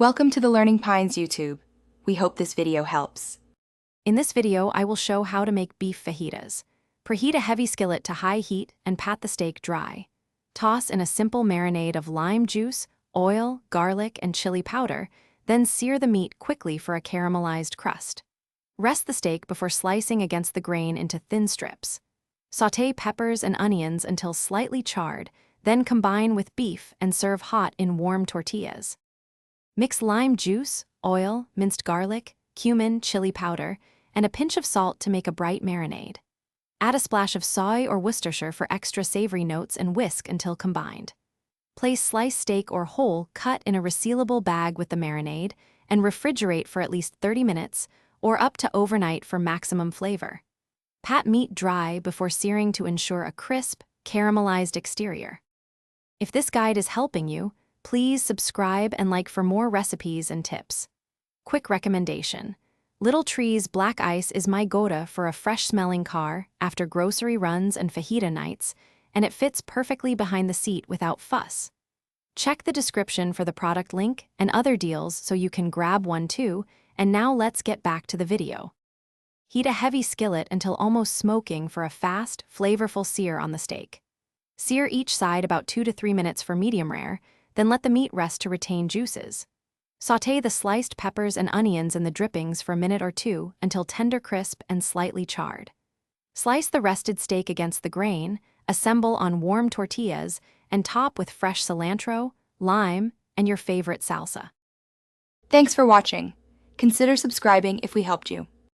Welcome to the Learning Pines YouTube. We hope this video helps. In this video, I will show how to make beef fajitas. Preheat a heavy skillet to high heat and pat the steak dry. Toss in a simple marinade of lime juice, oil, garlic, and chili powder, then sear the meat quickly for a caramelized crust. Rest the steak before slicing against the grain into thin strips. Sauté peppers and onions until slightly charred, then combine with beef and serve hot in warm tortillas. Mix lime juice, oil, minced garlic, cumin, chili powder, and a pinch of salt to make a bright marinade. Add a splash of soy or Worcestershire for extra savory notes and whisk until combined. Place sliced steak or whole cut in a resealable bag with the marinade and refrigerate for at least 30 minutes or up to overnight for maximum flavor. Pat meat dry before searing to ensure a crisp, caramelized exterior. If this guide is helping you, please subscribe and like for more recipes and tips. Quick recommendation. Little Tree's Black Ice is my go-to for a fresh-smelling car after grocery runs and fajita nights, and it fits perfectly behind the seat without fuss. Check the description for the product link and other deals so you can grab one too, and now let's get back to the video. Heat a heavy skillet until almost smoking for a fast, flavorful sear on the steak. Sear each side about 2 to 3 minutes for medium rare, then let the meat rest to retain juices. Sauté the sliced peppers and onions in the drippings for a minute or two until tender crisp and slightly charred. Slice the rested steak against the grain, assemble on warm tortillas, and top with fresh cilantro, lime, and your favorite salsa. Thanks for watching. Consider subscribing if we helped you.